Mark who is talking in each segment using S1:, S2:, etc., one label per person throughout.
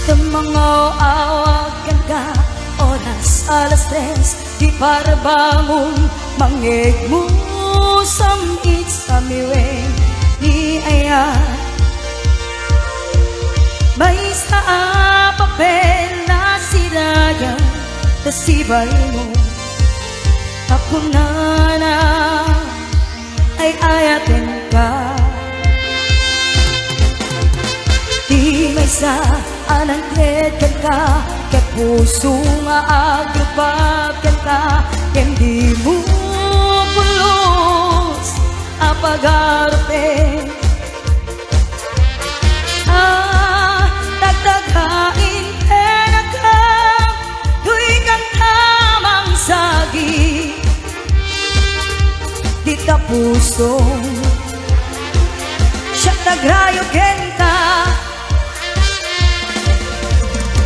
S1: Tumangawagan ka, oras 3:00, di para bangon, mangeg mo samit sa miweng ni ayat. May sa papel na siraya, tasibay mo, ako na ay ayatin ka. Di may sa anang kretkan ka, kaya puso nga agrupakan ka, hindi mo pulos apag-arpe. Dagdagain pera ka, tuy kang tamang sagi, di ka pusong siya tagrayo kenta.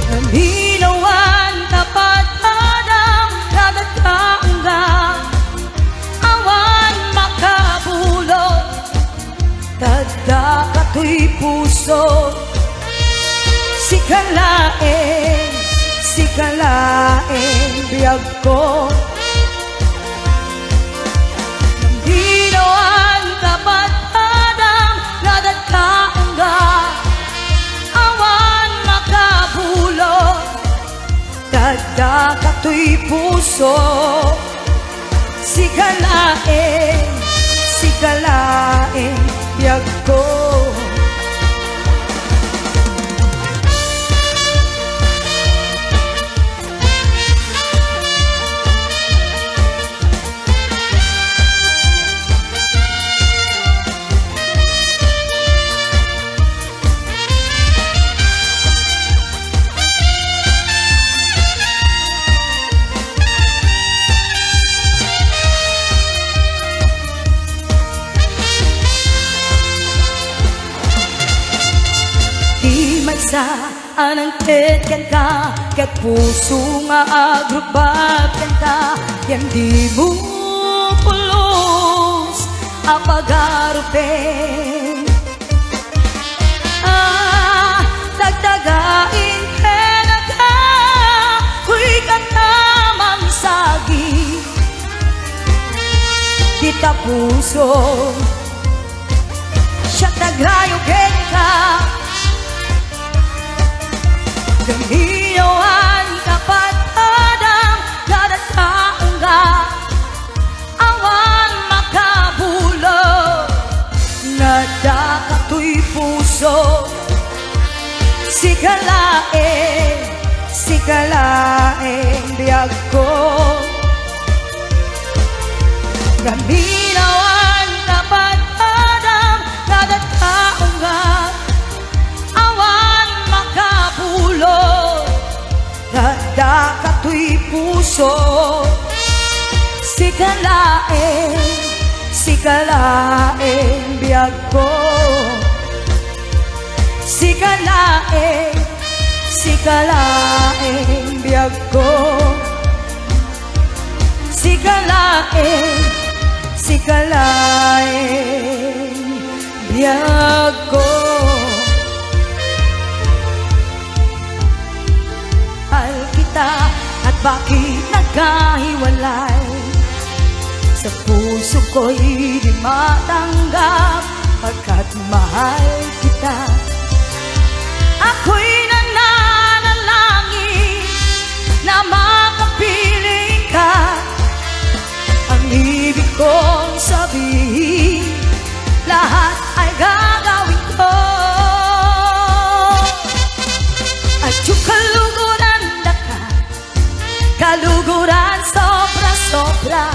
S1: Naminawan tapat padang kadagkangga, awan makabulot, tadda kato'y puso. Sikalaeng biyag ko, naminawan tapat padang kadagkangga, tadda kato'y puso. Sikalaeng biyag ko. Sa anang ketkan ka, ket puso nga agrubakan ka, yan di mo pulos apag-arupen. Dagdagain pera ka, kuy ka tamang sagi, kita puso siya tagrayo ken ka. Gamiyawan tapat padang kadagkangga, awan makabulot, nada kato'y puso. Sikalaeng biyag ko. Gamiyawan tapat padang kadagkangga, tadda kato'y puso. Sikalaeng biyag ko. Sikalaeng biyag ko. Sikalaeng biyag ko. At bakit nagkahiwalay, sa puso ko'y di matanggap, pagkat mahal kita. Ako'y nananalangin na makapiling ka, ang ibig kong sabihin, lahat ay gagawin ko. At yung kaluguran sobra-sobra,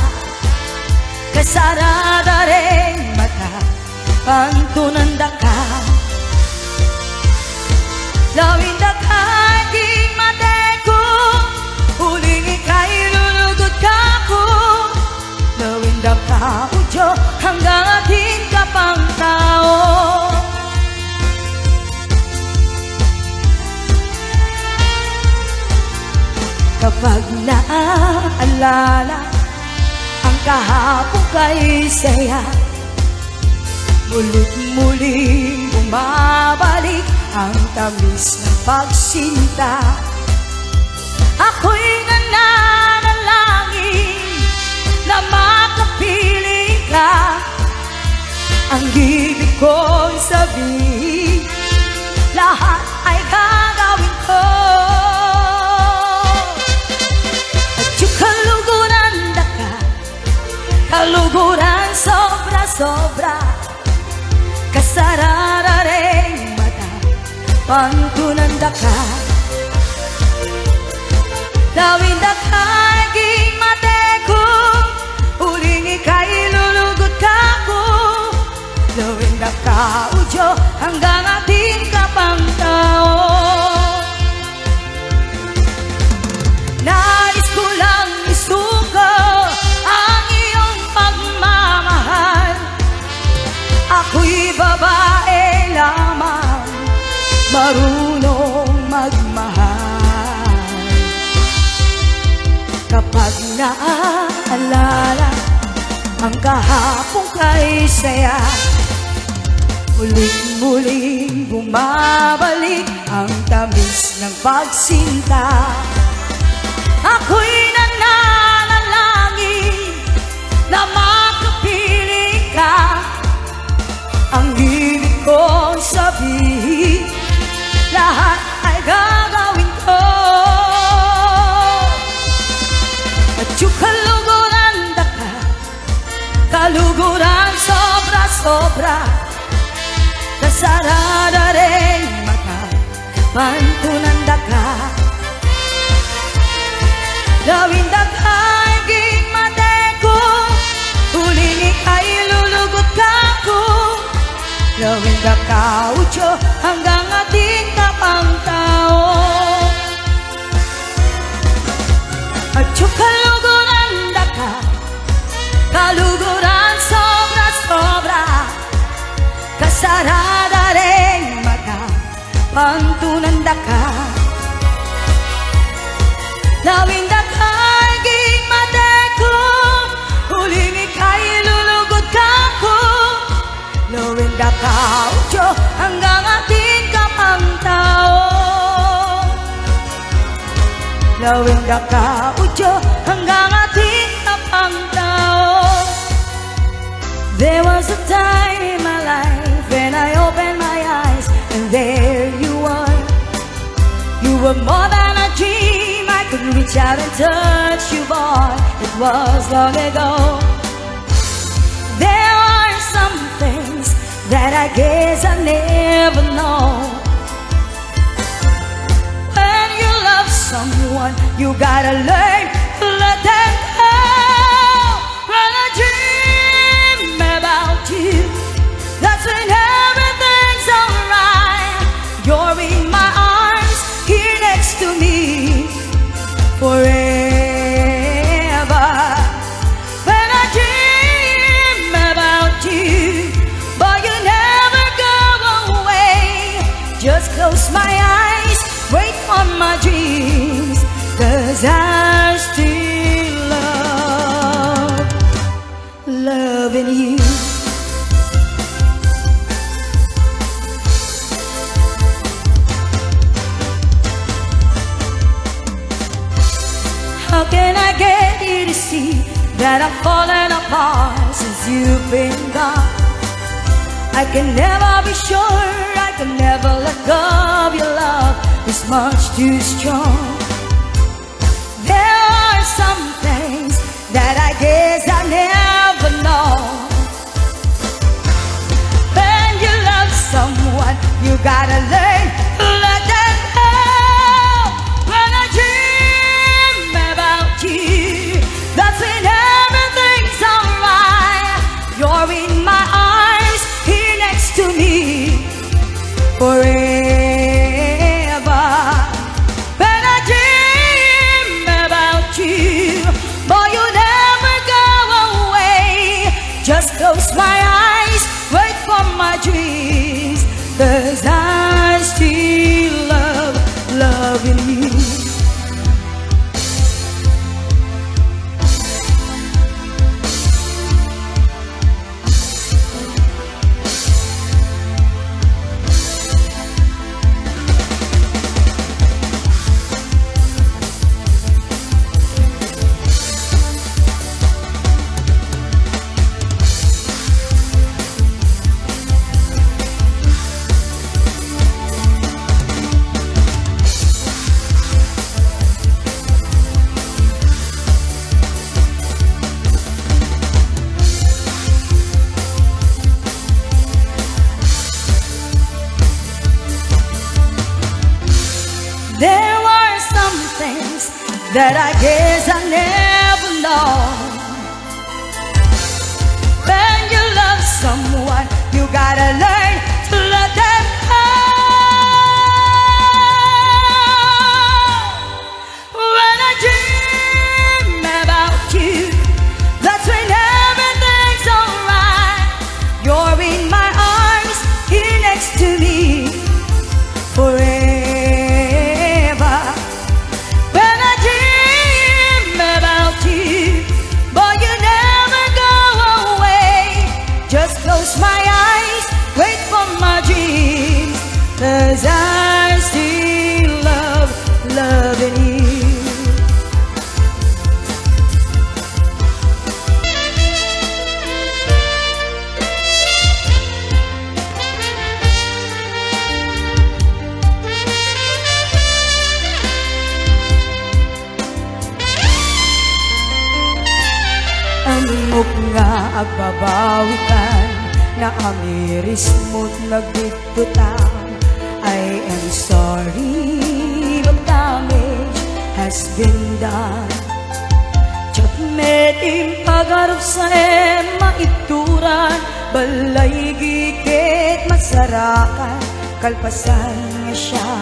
S1: kasarada rin mata, pantunanda ka. Lawin da ka di mateko, huling ika'y lulugod ka ko. Lawin da ka udyo, hanggang atin ka pang tao. Kapag naaalala ang kahapon kay saya, mulit-muling bumabalik ang tamis ng pagsinta. Ako'y nananalangin na makapiling ka. Ang ibig ko'y sabihin, lahat ay gagawin ko. At yung kaluguran daka, kaluguran sobra-sobra, kasararareng mata, pantunan daka. Lawin dakay ging mateko, uling ika'y lulugot kako. Lawin daka udyo hanggang ating kapang tao. Nais ko lang isuko ang iyong pagmamahal. Ako'y babae lamang, marunong magmahal. Kapag naaalala ang kahapong kay saya, muling-muling bumabalik ang tamis ng pagsinta. Ako'y nananalangin na makapiling ka. Ang ibig ko sabihin, lahat ay gagawin ko. At yung kaluguran daka, kaluguran sobra-sobra, kasarada rin mata, pantunan daka. Lawin dakay ging mateko, uling ika'y lulugot kako. Lawin daka udyo hanggang ating kapang tao. At yung kaluguran daka, kaluguran sobra-sobra, kasarada rin mata, pantunan daka. Lawin dakay ging mateko, uling ika'y lulugot kako. Lawin daka udyo hanggang ating kapang tao. Lawin daka udyo hanggang ating kapang tao. There was a time in my life when I opened my eyes and there you were. You were more than a dream, I could reach out and touch you, boy. It was long ago. There are some things that I guess I never know. When you love someone, you gotta learn to let them go. When I dream about you, that's when everything's alright. You're in my arms, here next to me, forever. When I dream about you, but you never go away. Just close my eyes, wait for my dreams, 'cause I still loving you. How can I get you to see that I'm falling apart since you've been gone? I can never be sure, I can never let go of your love, it's much too strong. There are some things that I guess I never know. When you love someone, you gotta learn to let them go. When I dream about you, that's when everything's alright. You're in my arms, here next to me, forever. When I dream about you, boy, you never go away. Just close my eyes, wait for my dreams, 'cause I still loving you. that I guess I never know. When you love someone, you gotta learn to let them go. When I dream about you, that's when everything's alright. You're in my arms, here next to me forever. When I dream about you, boy, you never go away. Just close my eyes, wait for my dreams, 'cause I still love loving you. Amok nga agbabawikan na amiris mo't nagdugtutang. I am sorry, but damage has been done. Tiyot metim pagarap sa maituran, balay gigit masarakan, kalpasan nga siya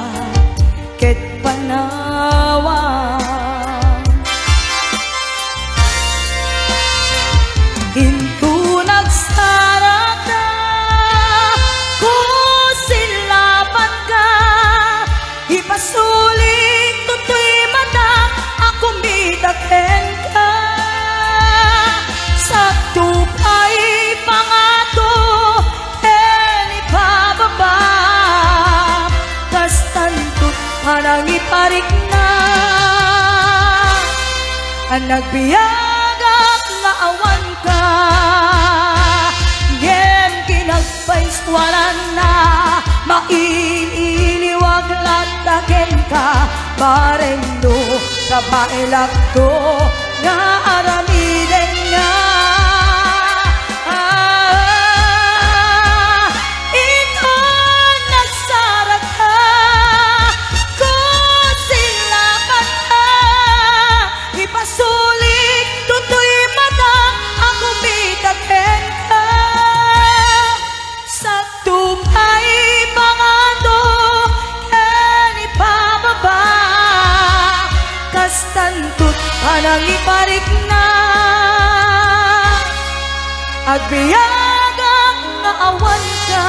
S1: ket panawan. Into nagsarap na kung silapan ka, ipasuling tutoy mata, ako mitaken ka. Sa tupay pangato, ipababa, tas tantut parang iparik na. Ang nagbiagak nga awan ka, ngem kinagpaiswanan na, mainiwag lataken ka, barendo kabailak to nga aramiden nga. Ito nagsarat ka, kung silapan ka, ipasulit tutoy mata, ako mitaken ka. Sa tupay pangato, ken ipababa, kas tantut panang iparik na. Agbiagak nga awan ka,